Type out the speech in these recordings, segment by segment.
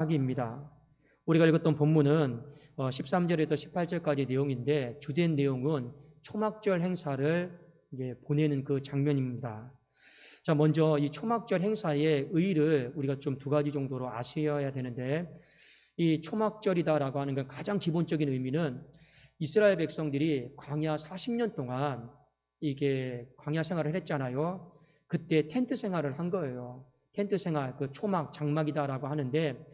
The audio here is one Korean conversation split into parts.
하기입니다. 우리가 읽었던 본문은 13절에서 18절까지 내용인데 주된 내용은 초막절 행사를 이제 보내는 그 장면입니다. 자, 먼저 이 초막절 행사의 의의를 우리가 좀 두 가지 정도로 아셔야 되는데, 이 초막절이다라고 하는 건 가장 기본적인 의미는 이스라엘 백성들이 광야 40년 동안 이게 광야 생활을 했잖아요. 그때 텐트 생활을 한 거예요. 텐트 생활, 그 초막, 장막이다라고 하는데,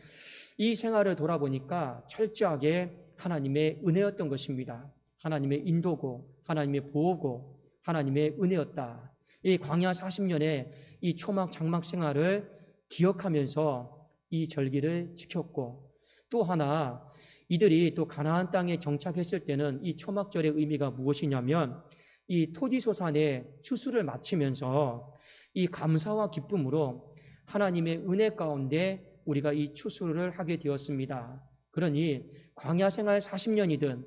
이 생활을 돌아보니까 철저하게 하나님의 은혜였던 것입니다. 하나님의 인도고, 하나님의 보호고, 하나님의 은혜였다. 이 광야 40년의 이 초막, 장막 생활을 기억하면서 이 절기를 지켰고, 또 하나 이들이 또 가나안 땅에 정착했을 때는 이 초막절의 의미가 무엇이냐면, 이 토지소산의 추수를 마치면서 이 감사와 기쁨으로 하나님의 은혜 가운데 우리가 이 추수를 하게 되었습니다. 그러니 광야 생활 40년이든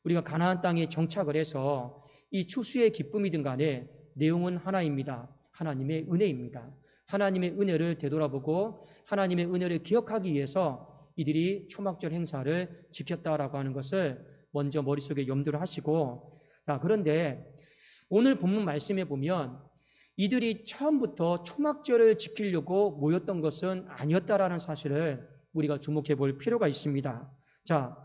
우리가 가나안 땅에 정착을 해서 이 추수의 기쁨이든 간에 내용은 하나입니다. 하나님의 은혜입니다. 하나님의 은혜를 되돌아보고 하나님의 은혜를 기억하기 위해서 이들이 초막절 행사를 지켰다라고 하는 것을 먼저 머릿속에 염두를 하시고, 그런데 오늘 본문 말씀에 보면 이들이 처음부터 초막절을 지키려고 모였던 것은 아니었다라는 사실을 우리가 주목해 볼 필요가 있습니다. 자,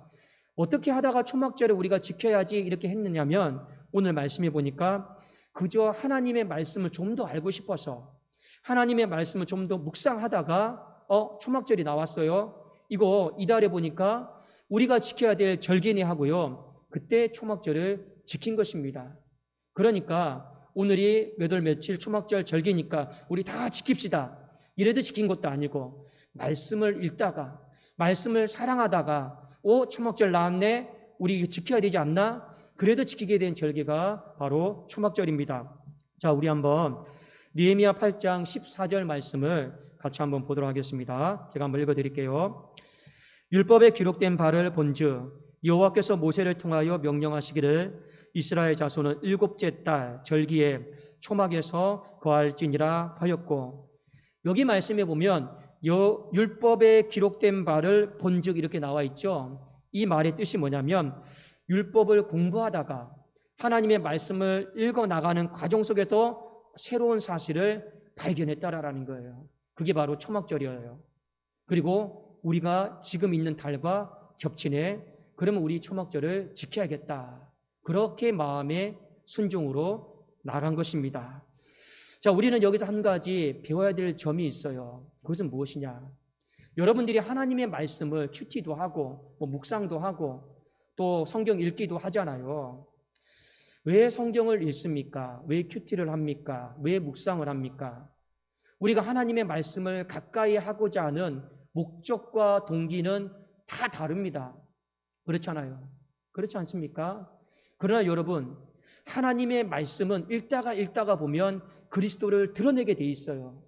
어떻게 하다가 초막절을 우리가 지켜야지 이렇게 했느냐면, 오늘 말씀해 보니까 그저 하나님의 말씀을 좀 더 알고 싶어서 하나님의 말씀을 좀 더 묵상하다가 초막절이 나왔어요. 이거 이달에 보니까 우리가 지켜야 될 절기네 하고요. 그때 초막절을 지킨 것입니다. 그러니까 오늘이 몇 월 며칠 초막절 절기니까 우리 다 지킵시다, 이래도 지킨 것도 아니고, 말씀을 읽다가 말씀을 사랑하다가 초막절 나왔네, 우리 이거 지켜야 되지 않나, 그래도 지키게 된 절기가 바로 초막절입니다. 자, 우리 한번 느헤미야 8장 14절 말씀을 같이 한번 보도록 하겠습니다. 제가 한번 읽어드릴게요. 율법에 기록된 바를 본즉 여호와께서 모세를 통하여 명령하시기를 이스라엘 자손은 7째 달 절기에 초막에서 거할지니라 하였고, 여기 말씀에 보면 율법에 기록된 바를 본즉 이렇게 나와 있죠. 이 말의 뜻이 뭐냐면, 율법을 공부하다가 하나님의 말씀을 읽어나가는 과정 속에서 새로운 사실을 발견했다라는 거예요. 그게 바로 초막절이에요. 그리고 우리가 지금 있는 달과 겹치네, 그러면 우리 초막절을 지켜야겠다, 그렇게 마음의 순종으로 나간 것입니다. 자, 우리는 여기서 한 가지 배워야 될 점이 있어요. 그것은 무엇이냐? 여러분들이 하나님의 말씀을 큐티도 하고 묵상도 하고 또 성경 읽기도 하잖아요. 왜 성경을 읽습니까? 왜 큐티를 합니까? 왜 묵상을 합니까? 우리가 하나님의 말씀을 가까이 하고자 하는 목적과 동기는 다 다릅니다. 그렇잖아요. 그렇지 않습니까? 그러나 여러분, 하나님의 말씀은 읽다가 보면 그리스도를 드러내게 돼 있어요.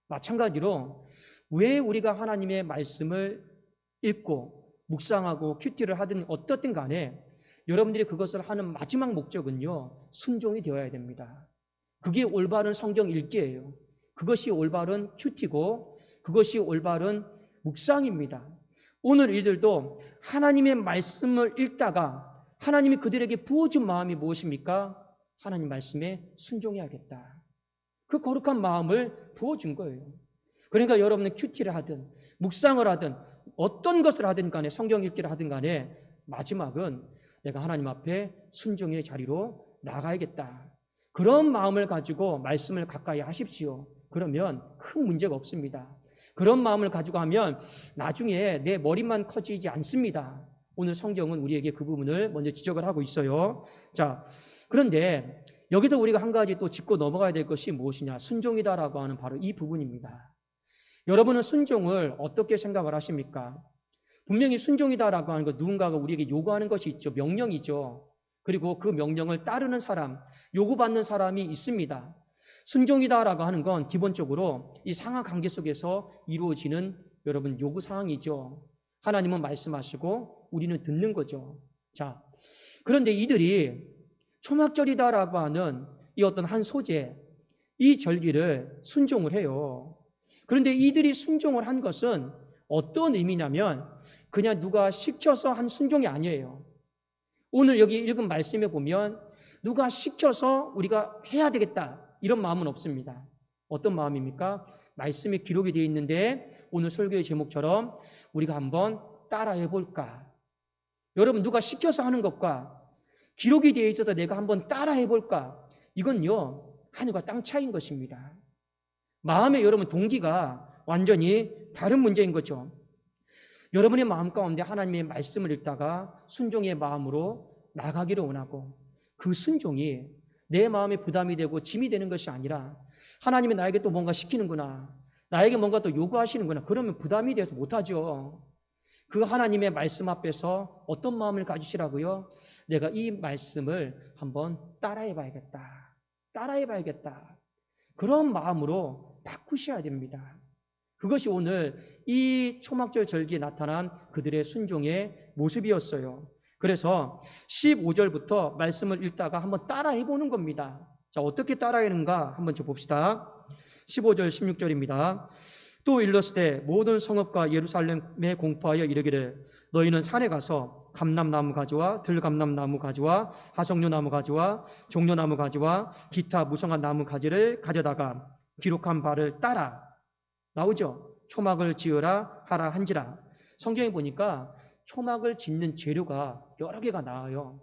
마찬가지로 왜 우리가 하나님의 말씀을 읽고 묵상하고 큐티를 하든 어떻든 간에 여러분들이 그것을 하는 마지막 목적은요, 순종이 되어야 됩니다. 그게 올바른 성경 읽기예요. 그것이 올바른 큐티고 그것이 올바른 묵상입니다. 오늘 이들도 하나님의 말씀을 읽다가 하나님이 그들에게 부어준 마음이 무엇입니까? 하나님 말씀에 순종해야겠다, 그 거룩한 마음을 부어준 거예요. 그러니까 여러분은 큐티를 하든 묵상을 하든 어떤 것을 하든 간에, 성경 읽기를 하든 간에 마지막은 내가 하나님 앞에 순종의 자리로 나가야겠다, 그런 마음을 가지고 말씀을 가까이 하십시오. 그러면 큰 문제가 없습니다. 그런 마음을 가지고 하면 나중에 내 머리만 커지지 않습니다. 오늘 성경은 우리에게 그 부분을 먼저 지적을 하고 있어요. 자, 그런데 여기서 우리가 한 가지 또 짚고 넘어가야 될 것이 무엇이냐? 순종이다라고 하는 바로 이 부분입니다. 여러분은 순종을 어떻게 생각을 하십니까? 분명히 순종이다라고 하는 것, 누군가가 우리에게 요구하는 것이 있죠. 명령이죠. 그리고 그 명령을 따르는 사람, 요구받는 사람이 있습니다. 순종이다라고 하는 건 기본적으로 이 상하 관계 속에서 이루어지는 여러분 요구사항이죠. 하나님은 말씀하시고 우리는 듣는 거죠. 자, 그런데 이들이 초막절이다라고 하는 이 어떤 한 소재, 이 절기를 순종을 해요. 그런데 이들이 순종을 한 것은 어떤 의미냐면 그냥 누가 시켜서 한 순종이 아니에요. 오늘 여기 읽은 말씀에 보면 누가 시켜서 우리가 해야 되겠다 이런 마음은 없습니다. 어떤 마음입니까? 말씀에 기록이 되어 있는데 오늘 설교의 제목처럼 우리가 한번 따라해 볼까? 여러분, 누가 시켜서 하는 것과 기록이 되어 있어서 내가 한번 따라해 볼까? 이건요, 하늘과 땅 차이인 것입니다. 마음의 여러분 동기가 완전히 다른 문제인 거죠. 여러분의 마음 가운데 하나님의 말씀을 읽다가 순종의 마음으로 나가기를 원하고 그 순종이 내 마음에 부담이 되고 짐이 되는 것이 아니라 하나님이 나에게 또 뭔가 시키는구나, 나에게 뭔가 또 요구하시는구나, 그러면 부담이 돼서 못하죠. 그 하나님의 말씀 앞에서 어떤 마음을 가지시라고요? 내가 이 말씀을 한번 따라해 봐야겠다. 그런 마음으로 바꾸셔야 됩니다. 그것이 오늘 이 초막절 절기에 나타난 그들의 순종의 모습이었어요. 그래서 15절부터 말씀을 읽다가 한번 따라해 보는 겁니다. 자, 어떻게 따라하는가 한번 좀 봅시다. 15절 16절입니다. 또 일렀으되 모든 성읍과 예루살렘에 공포하여 이르기를 너희는 산에 가서 감람나무 가지와 들감람나무 가지와 하석류나무 가지와 종려나무 가지와 기타 무성한 나무 가지를 가져다가 기록한 바를 따라. 나오죠? 초막을 지으라 하라 한지라. 성경에 보니까 초막을 짓는 재료가 여러 개가 나와요.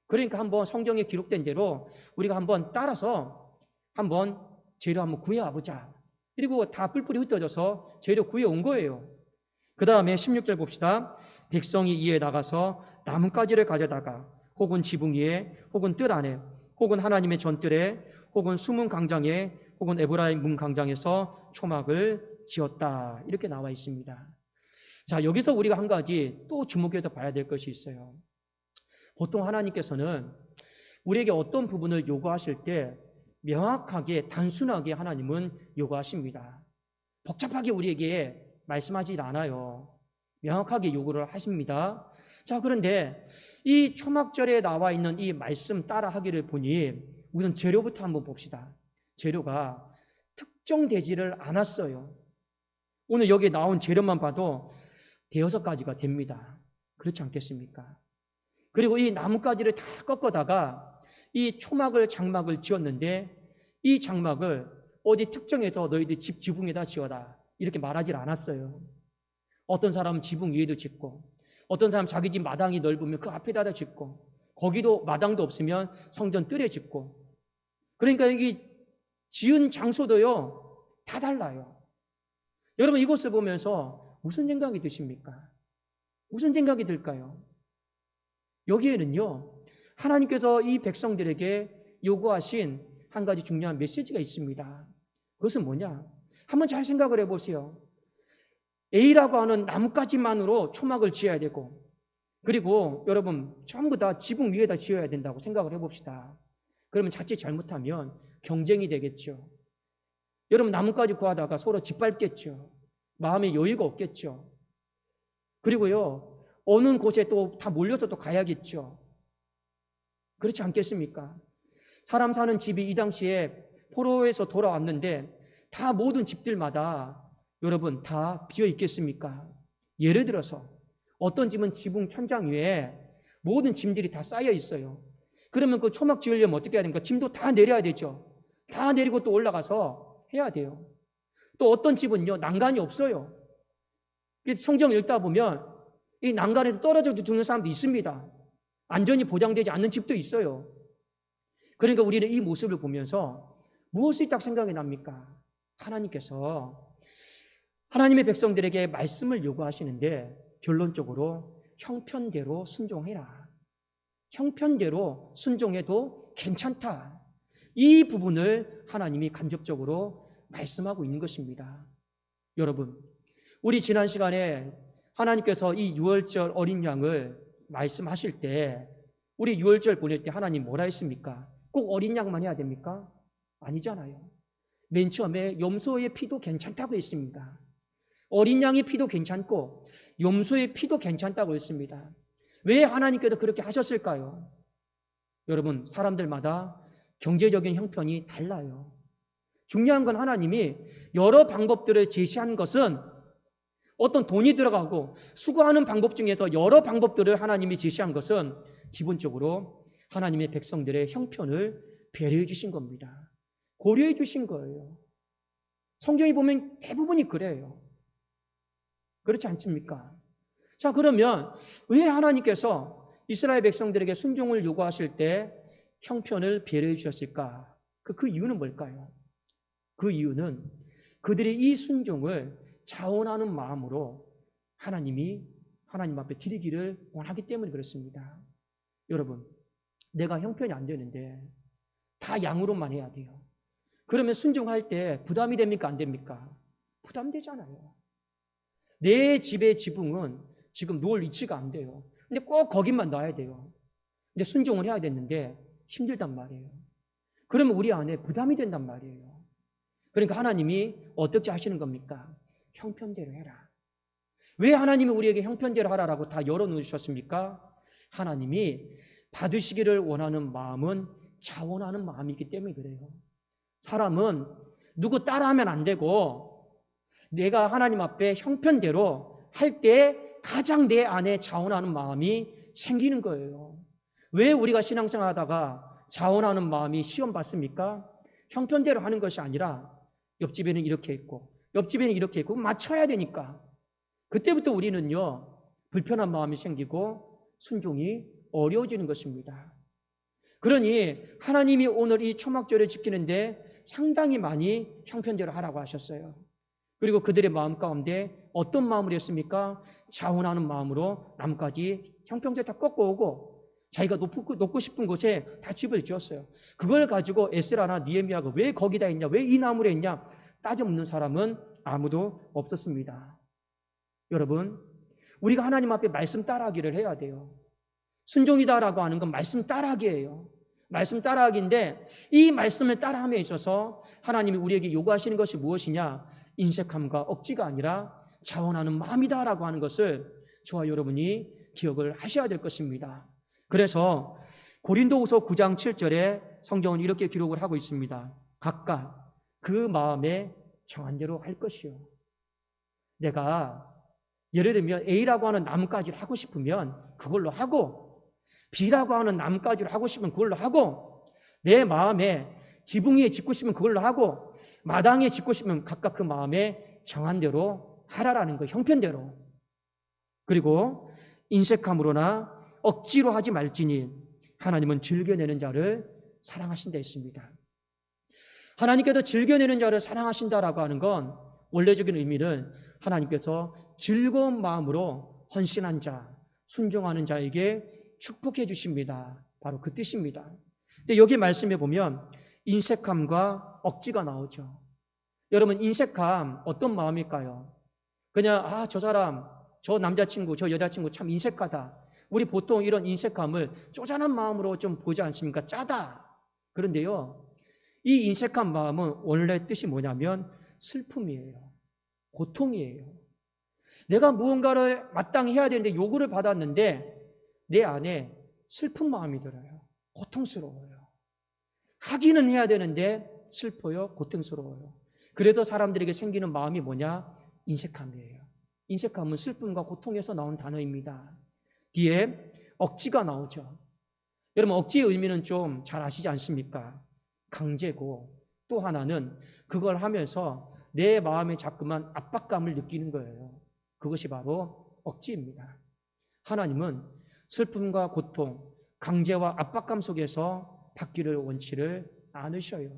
그러니까 한번 성경에 기록된 대로 우리가 한번 따라서 한번 재료 한번 구해와 보자. 그리고 다 뿔뿔이 흩어져서 재료 구해온 거예요. 그 다음에 16절 봅시다. 백성이 이에 나가서 나뭇가지를 가져다가 혹은 지붕 위에 혹은 뜰 안에 혹은 하나님의 전뜰에 혹은 숨은 광장에 혹은 에브라임 문 광장에서 초막을 지었다. 이렇게 나와 있습니다. 자, 여기서 우리가 한 가지 또 주목해서 봐야 될 것이 있어요. 보통 하나님께서는 우리에게 어떤 부분을 요구하실 때 명확하게 단순하게 하나님은 요구하십니다. 복잡하게 우리에게 말씀하지 않아요. 명확하게 요구를 하십니다. 자, 그런데 이 초막절에 나와 있는 이 말씀 따라 하기를 보니 우선 재료부터 한번 봅시다. 재료가 특정되지를 않았어요. 오늘 여기 나온 재료만 봐도 대여섯 가지가 됩니다. 그렇지 않겠습니까? 그리고 이 나뭇가지를 다 꺾어다가 이 초막을 장막을 지었는데 이 장막을 어디 특정해서 너희들 집 지붕에다 지어라 이렇게 말하지 않았어요. 어떤 사람은 지붕 위에도 짓고 어떤 사람은 자기 집 마당이 넓으면 그 앞에다 짓고 거기도 마당도 없으면 성전 뜰에 짓고 그러니까 여기 지은 장소도요 다 달라요. 여러분 이것을 보면서 무슨 생각이 드십니까? 무슨 생각이 들까요? 여기에는요 하나님께서 이 백성들에게 요구하신 한 가지 중요한 메시지가 있습니다. 그것은 뭐냐? 한번 잘 생각을 해보세요. A라고 하는 나뭇가지만으로 초막을 지어야 되고 그리고 여러분 전부 다 지붕 위에다 지어야 된다고 생각을 해봅시다. 그러면 자칫 잘못하면 경쟁이 되겠죠. 여러분 나뭇가지 구하다가 서로 짓밟겠죠. 마음의 여유가 없겠죠. 그리고요 어느 곳에 또 다 몰려서 또 가야겠죠. 그렇지 않겠습니까? 사람 사는 집이 이 당시에 포로에서 돌아왔는데 다 모든 집들마다 여러분 다 비어 있겠습니까? 예를 들어서 어떤 집은 지붕 천장 위에 모든 짐들이 다 쌓여 있어요. 그러면 그 초막 지으려면 어떻게 해야 됩니까? 짐도 다 내려야 되죠. 다 내리고 또 올라가서 해야 돼요. 또 어떤 집은요 난간이 없어요. 성경 읽다 보면 이 난간에서 떨어져 죽는 사람도 있습니다. 안전이 보장되지 않는 집도 있어요. 그러니까 우리는 이 모습을 보면서 무엇이 딱 생각이 납니까? 하나님께서 하나님의 백성들에게 말씀을 요구하시는데 결론적으로 형편대로 순종해라. 형편대로 순종해도 괜찮다. 이 부분을 하나님이 간접적으로 말씀하고 있는 것입니다. 여러분, 우리 지난 시간에 하나님께서 이 유월절 어린 양을 말씀하실 때 우리 유월절 보낼 때 하나님 뭐라 했습니까? 꼭 어린 양만 해야 됩니까? 아니잖아요. 맨 처음에 염소의 피도 괜찮다고 했습니다. 어린 양의 피도 괜찮고 염소의 피도 괜찮다고 했습니다. 왜 하나님께서 그렇게 하셨을까요? 여러분, 사람들마다 경제적인 형편이 달라요. 중요한 건 하나님이 여러 방법들을 제시한 것은 어떤 돈이 들어가고 수고하는 방법 중에서 여러 방법들을 하나님이 제시한 것은 기본적으로 하나님의 백성들의 형편을 배려해 주신 겁니다. 고려해 주신 거예요. 성경에 보면 대부분이 그래요. 그렇지 않습니까? 자, 그러면 왜 하나님께서 이스라엘 백성들에게 순종을 요구하실 때 형편을 배려해 주셨을까? 그 이유는 뭘까요? 그 이유는 그들이 이 순종을 자원하는 마음으로 하나님 앞에 드리기를 원하기 때문에 그렇습니다. 여러분, 내가 형편이 안 되는데 다 양으로만 해야 돼요. 그러면 순종할 때 부담이 됩니까? 안 됩니까? 부담되잖아요. 내 집의 지붕은 지금 놓을 위치가 안 돼요. 근데 꼭 거기만 놔야 돼요. 근데 순종을 해야 됐는데 힘들단 말이에요. 그러면 우리 안에 부담이 된단 말이에요. 그러니까 하나님이 어떻게 하시는 겁니까? 형편대로 해라. 왜 하나님이 우리에게 형편대로 하라라고 다 열어놓으셨습니까? 하나님이 받으시기를 원하는 마음은 자원하는 마음이기 때문에 그래요. 사람은 누구 따라하면 안 되고 내가 하나님 앞에 형편대로 할 때 가장 내 안에 자원하는 마음이 생기는 거예요. 왜 우리가 신앙생활 하다가 자원하는 마음이 시험 받습니까? 형편대로 하는 것이 아니라 옆집에는 이렇게 있고 옆집에는 이렇게 있고 맞춰야 되니까 그때부터 우리는요 불편한 마음이 생기고 순종이 어려워지는 것입니다. 그러니 하나님이 오늘 이 초막절을 지키는데 상당히 많이 형편대로 하라고 하셨어요. 그리고 그들의 마음 가운데 어떤 마음을 했습니까? 자원하는 마음으로 남까지 형편대로 다 꺾어오고 자기가 놓고 싶은 곳에 다 집을 지었어요. 그걸 가지고 에스라나 느헤미야가 왜 거기다 했냐, 왜 이 나무를 했냐 따져 묻는 사람은 아무도 없었습니다. 여러분, 우리가 하나님 앞에 말씀 따라하기를 해야 돼요. 순종이다라고 하는 건 말씀 따라하기예요. 말씀 따라하기인데 이 말씀을 따라함에 있어서 하나님이 우리에게 요구하시는 것이 무엇이냐? 인색함과 억지가 아니라 자원하는 마음이다라고 하는 것을 저와 여러분이 기억을 하셔야 될 것입니다. 그래서 고린도후서 9장 7절에 성경은 이렇게 기록을 하고 있습니다. 각각 그 마음에 정한 대로 할 것이요. 내가 예를 들면 A라고 하는 나뭇가지를 하고 싶으면 그걸로 하고 B라고 하는 나뭇가지를 하고 싶으면 그걸로 하고 내 마음에 지붕 위에 짓고 싶으면 그걸로 하고 마당에 짓고 싶으면 각각 그 마음에 정한 대로 하라라는 거, 형편대로. 그리고 인색함으로나 억지로 하지 말지니 하나님은 즐겨내는 자를 사랑하신다 했습니다. 하나님께서 즐겨내는 자를 사랑하신다라고 하는 건 원래적인 의미는 하나님께서 즐거운 마음으로 헌신한 자, 순종하는 자에게 축복해 주십니다. 바로 그 뜻입니다. 근데 여기 말씀에 보면 인색함과 억지가 나오죠. 여러분, 인색함 어떤 마음일까요? 그냥 저 사람, 저 남자친구, 저 여자친구 참 인색하다. 우리 보통 이런 인색함을 쪼잔한 마음으로 좀 보지 않습니까? 짜다. 그런데요, 이 인색한 마음은 원래 뜻이 뭐냐면 슬픔이에요. 고통이에요. 내가 무언가를 마땅히 해야 되는데 요구를 받았는데 내 안에 슬픈 마음이 들어요. 고통스러워요. 하기는 해야 되는데 슬퍼요. 고통스러워요. 그래서 사람들에게 생기는 마음이 뭐냐? 인색함이에요. 인색함은 슬픔과 고통에서 나온 단어입니다. 뒤에 억지가 나오죠. 여러분, 억지의 의미는 좀 잘 아시지 않습니까? 강제고 또 하나는 그걸 하면서 내 마음에 자꾸만 압박감을 느끼는 거예요. 그것이 바로 억지입니다. 하나님은 슬픔과 고통, 강제와 압박감 속에서 받기를 원치를 않으셔요.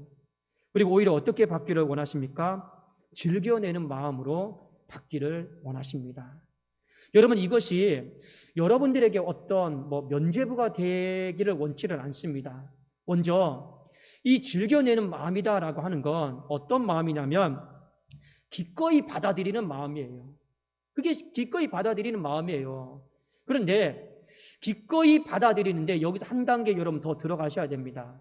그리고 오히려 어떻게 받기를 원하십니까? 즐겨내는 마음으로 받기를 원하십니다. 여러분, 이것이 여러분들에게 어떤 면죄부가 되기를 원치를 않습니다. 먼저 이 즐겨내는 마음이다라고 하는 건 어떤 마음이냐면 기꺼이 받아들이는 마음이에요. 그게 기꺼이 받아들이는 마음이에요. 그런데 기꺼이 받아들이는데 여기서 한 단계 여러분 더 들어가셔야 됩니다.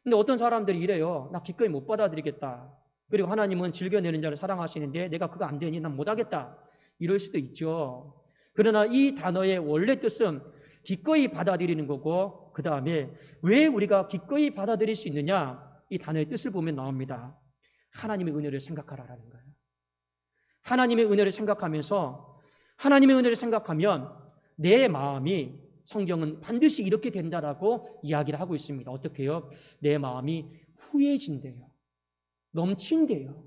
근데 어떤 사람들이 이래요. 나 기꺼이 못 받아들이겠다. 그리고 하나님은 즐겨내는 자를 사랑하시는데 내가 그거 안 되니 난 못하겠다. 이럴 수도 있죠. 그러나 이 단어의 원래 뜻은 기꺼이 받아들이는 거고 그 다음에 왜 우리가 기꺼이 받아들일 수 있느냐? 이 단어의 뜻을 보면 나옵니다. 하나님의 은혜를 생각하라라는 거예요. 하나님의 은혜를 생각하면서 하나님의 은혜를 생각하면 내 마음이 성경은 반드시 이렇게 된다라고 이야기를 하고 있습니다. 어떻게 해요? 내 마음이 후해진대요. 넘친대요.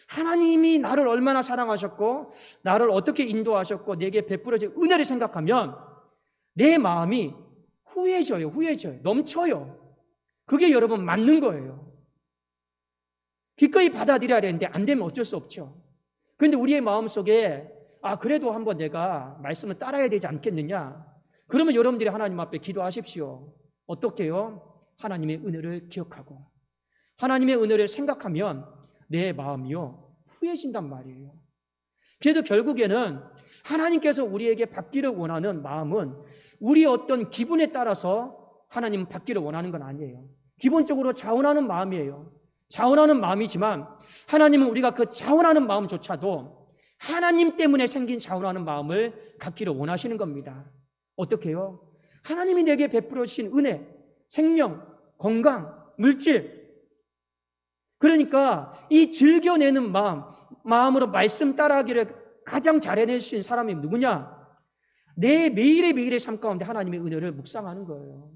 하나님이 나를 얼마나 사랑하셨고 나를 어떻게 인도하셨고 내게 베풀어진 은혜를 생각하면 내 마음이 후해져요. 넘쳐요. 그게 여러분 맞는 거예요. 기꺼이 받아들여야 되는데 안 되면 어쩔 수 없죠. 그런데 우리의 마음속에 그래도 한번 내가 말씀을 따라야 되지 않겠느냐? 그러면 여러분들이 하나님 앞에 기도하십시오. 어떻게 해요? 하나님의 은혜를 기억하고 하나님의 은혜를 생각하면 내 마음이요 후해진단 말이에요. 그래도 결국에는 하나님께서 우리에게 받기를 원하는 마음은 우리의 어떤 기분에 따라서 하나님 받기를 원하는 건 아니에요. 기본적으로 자원하는 마음이에요. 자원하는 마음이지만 하나님은 우리가 그 자원하는 마음조차도 하나님 때문에 생긴 자원하는 마음을 갖기를 원하시는 겁니다. 어떻게 해요? 하나님이 내게 베풀어 주신 은혜, 생명, 건강, 물질, 그러니까 이 즐겨내는 마음으로 말씀 따라하기를 가장 잘해낼 수 있는 사람이 누구냐? 내 매일의 삶 가운데 하나님의 은혜를 묵상하는 거예요.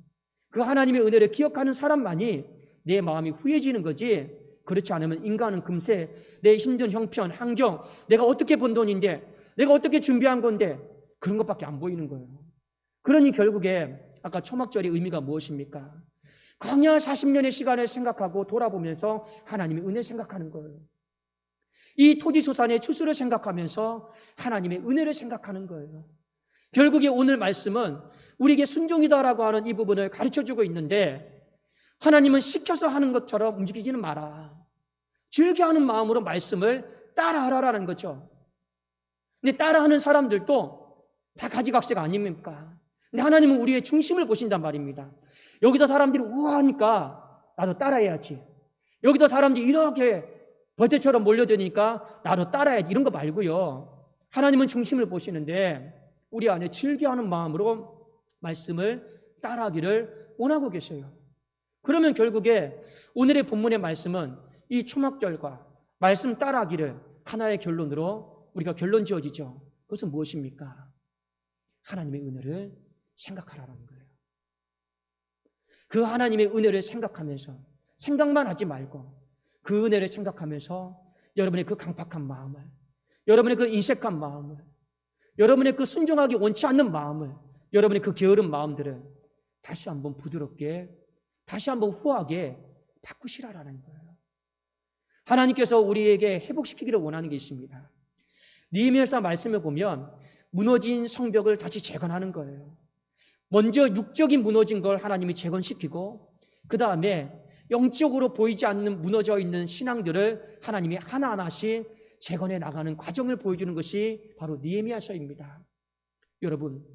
그 하나님의 은혜를 기억하는 사람만이 내 마음이 후해지는 거지, 그렇지 않으면 인간은 금세 내 힘든 형편, 환경, 내가 어떻게 번 돈인데, 내가 어떻게 준비한 건데, 그런 것밖에 안 보이는 거예요. 그러니 결국에 아까 초막절의 의미가 무엇입니까? 광야 40년의 시간을 생각하고 돌아보면서 하나님의 은혜를 생각하는 거예요. 이 토지소산의 추수를 생각하면서 하나님의 은혜를 생각하는 거예요. 결국에 오늘 말씀은 우리에게 순종이다라고 하는 이 부분을 가르쳐주고 있는데, 하나님은 시켜서 하는 것처럼 움직이지는 마라. 즐겨하는 마음으로 말씀을 따라하라라는 거죠. 근데 따라하는 사람들도 다 가지각색 아닙니까? 근데 하나님은 우리의 중심을 보신단 말입니다. 여기서 사람들이 우아하니까 나도 따라해야지. 여기서 사람들이 이렇게 벌떼처럼 몰려드니까 나도 따라해야지. 이런 거 말고요. 하나님은 중심을 보시는데 우리 안에 즐겨하는 마음으로 말씀을 따라하기를 원하고 계셔요. 그러면 결국에 오늘의 본문의 말씀은 이 초막절과 말씀 따라하기를 하나의 결론으로 우리가 결론 지어지죠. 그것은 무엇입니까? 하나님의 은혜를 생각하라는 거예요. 그 하나님의 은혜를 생각하면서, 생각만 하지 말고 그 은혜를 생각하면서 여러분의 그 강팍한 마음을, 여러분의 그 인색한 마음을, 여러분의 그 순종하기 원치 않는 마음을, 여러분의 그 게으른 마음들을 다시 한번 부드럽게, 다시 한번 후하게 바꾸시라라는 거예요. 하나님께서 우리에게 회복시키기를 원하는 게 있습니다. 느헤미야서 말씀을 보면 무너진 성벽을 다시 재건하는 거예요. 먼저 육적인 무너진 걸 하나님이 재건시키고, 그 다음에 영적으로 보이지 않는 무너져 있는 신앙들을 하나님이 하나하나씩 재건해 나가는 과정을 보여주는 것이 바로 느헤미야서입니다. 여러분,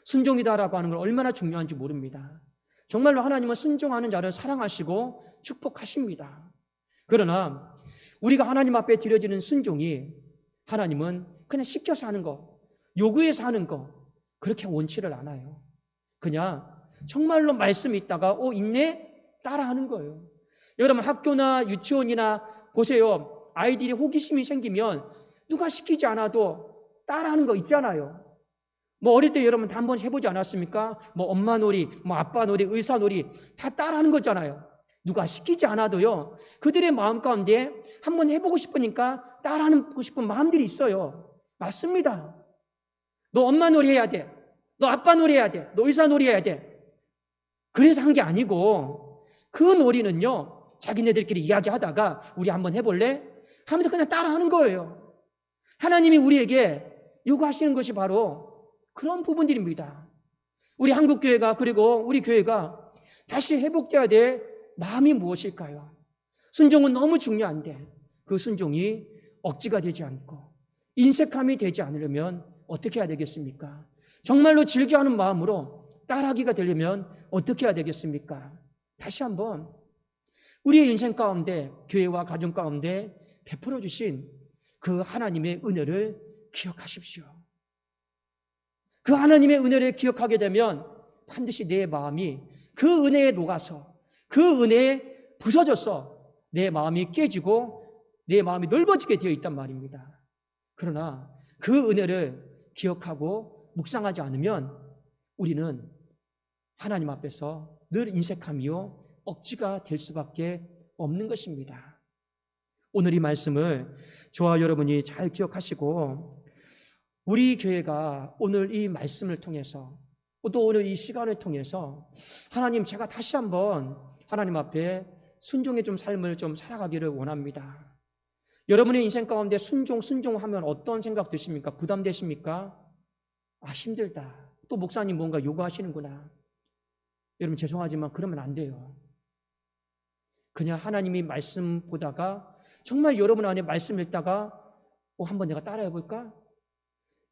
순종이다라고 하는 걸 얼마나 중요한지 모릅니다. 정말로 하나님은 순종하는 자를 사랑하시고 축복하십니다. 그러나 우리가 하나님 앞에 드려지는 순종이 하나님은 그냥 시켜서 하는 거, 요구해서 하는 거, 그렇게 원치를 않아요. 그냥 정말로 말씀이 있다가 있네? 따라하는 거예요. 여러분 학교나 유치원이나 보세요. 아이들이 호기심이 생기면 누가 시키지 않아도 따라하는 거 있잖아요. 어릴 때 여러분 다 한번 해보지 않았습니까? 엄마 놀이, 아빠 놀이, 의사 놀이 다 따라하는 거잖아요. 누가 시키지 않아도요, 그들의 마음 가운데 한번 해보고 싶으니까 따라하고 싶은 마음들이 있어요. 맞습니다. 너 엄마 놀이 해야 돼. 너 아빠 놀이 해야 돼. 너 의사 놀이 해야 돼. 그래서 한 게 아니고, 그 놀이는요, 자기네들끼리 이야기하다가 우리 한번 해볼래? 하면서 그냥 따라하는 거예요. 하나님이 우리에게 요구하시는 것이 바로 그런 부분들입니다. 우리 한국교회가, 그리고 우리 교회가 다시 회복되어야 될 마음이 무엇일까요? 순종은 너무 중요한데 그 순종이 억지가 되지 않고 인색함이 되지 않으려면 어떻게 해야 되겠습니까? 정말로 즐겨하는 마음으로 따라하기가 되려면 어떻게 해야 되겠습니까? 다시 한번 우리의 인생 가운데, 교회와 가정 가운데 베풀어 주신 그 하나님의 은혜를 기억하십시오. 그 하나님의 은혜를 기억하게 되면 반드시 내 마음이 그 은혜에 녹아서, 그 은혜에 부서져서 내 마음이 깨지고 내 마음이 넓어지게 되어 있단 말입니다. 그러나 그 은혜를 기억하고 묵상하지 않으면 우리는 하나님 앞에서 늘 인색함이요 억지가 될 수밖에 없는 것입니다. 오늘 이 말씀을 저와 여러분이 잘 기억하시고 우리 교회가 오늘 이 말씀을 통해서 또 오늘 이 시간을 통해서 하나님, 제가 다시 한번 하나님 앞에 순종의 삶을 살아가기를 원합니다. 여러분의 인생 가운데 순종하면 어떤 생각 드십니까? 부담되십니까? 힘들다. 또 목사님 뭔가 요구하시는구나. 여러분 죄송하지만 그러면 안 돼요. 그냥 하나님이 말씀 보다가 정말 여러분 안에 말씀 읽다가 한번 내가 따라해볼까?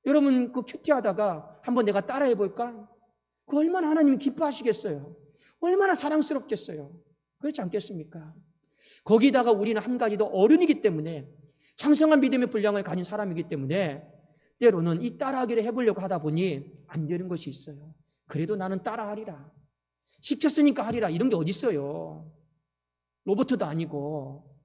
여러분 큐티하다가 한번 내가 따라해볼까? 그 얼마나 하나님이 기뻐하시겠어요? 얼마나 사랑스럽겠어요? 그렇지 않겠습니까? 거기다가 우리는 한 가지 더 어른이기 때문에 장성한 믿음의 분량을 가진 사람이기 때문에 때로는 이 따라하기를 해보려고 하다 보니 안 되는 것이 있어요. 그래도 나는 따라하리라. 시켰으니까 하리라. 이런 게 어디 있어요? 로봇도 아니고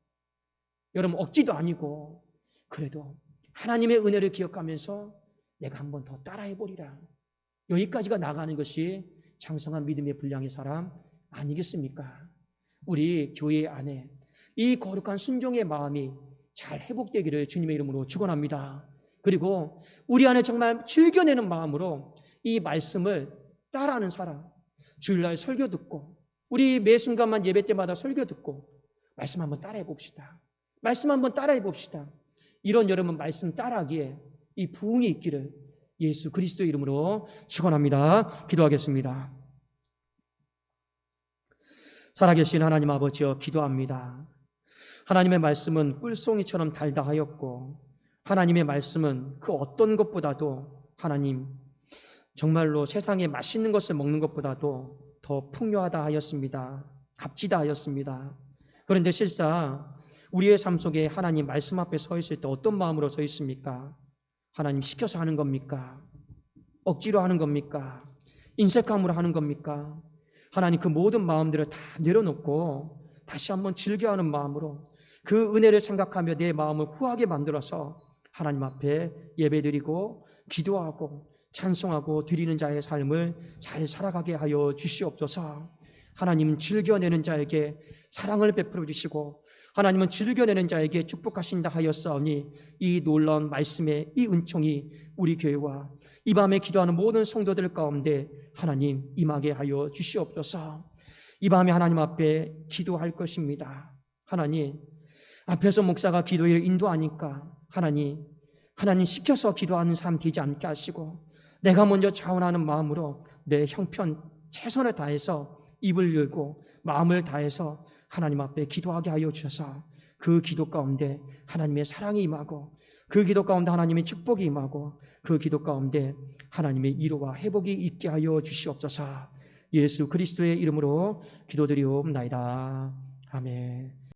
여러분 억지도 아니고 그래도 하나님의 은혜를 기억하면서 내가 한번 더 따라해보리라. 여기까지가 나가는 것이 장성한 믿음의 분량의 사람 아니겠습니까? 우리 교회 안에 이 거룩한 순종의 마음이 잘 회복되기를 주님의 이름으로 축원합니다. 그리고 우리 안에 정말 즐겨내는 마음으로 이 말씀을 따라하는 사람, 주일날 설교 듣고 우리 매 순간만 예배 때마다 설교 듣고 말씀 한번 따라해 봅시다. 말씀 한번 따라해 봅시다. 이런 여러분 말씀 따라하기에 이 부흥이 있기를 예수 그리스도의 이름으로 축원합니다. 기도하겠습니다. 살아계신 하나님 아버지여, 기도합니다. 하나님의 말씀은 꿀송이처럼 달다하였고 하나님의 말씀은 그 어떤 것보다도 하나님 정말로 세상에 맛있는 것을 먹는 것보다도 더 풍요하다 하였습니다. 값지다 하였습니다. 그런데 실상 우리의 삶 속에 하나님 말씀 앞에 서 있을 때 어떤 마음으로 서 있습니까? 하나님 시켜서 하는 겁니까? 억지로 하는 겁니까? 인색함으로 하는 겁니까? 하나님 그 모든 마음들을 다 내려놓고 다시 한번 즐겨하는 마음으로 그 은혜를 생각하며 내 마음을 후하게 만들어서 하나님 앞에 예배드리고 기도하고 찬송하고 드리는 자의 삶을 잘 살아가게 하여 주시옵소서. 하나님은 즐겨내는 자에게 사랑을 베풀어 주시고 하나님은 즐겨내는 자에게 축복하신다 하였사오니 이 놀라운 말씀의 이 은총이 우리 교회와 이 밤에 기도하는 모든 성도들 가운데 하나님 임하게 하여 주시옵소서. 이 밤에 하나님 앞에 기도할 것입니다. 하나님 앞에서 목사가 기도를 인도하니까 하나님 시켜서 기도하는 삶 되지 않게 하시고 내가 먼저 자원하는 마음으로 내 형편 최선을 다해서 입을 열고 마음을 다해서 하나님 앞에 기도하게 하여 주셔서 그 기도 가운데 하나님의 사랑이 임하고 그 기도 가운데 하나님의 축복이 임하고 그 기도 가운데 하나님의 위로와 회복이 있게 하여 주시옵소서. 예수 그리스도의 이름으로 기도드리옵나이다. 아멘.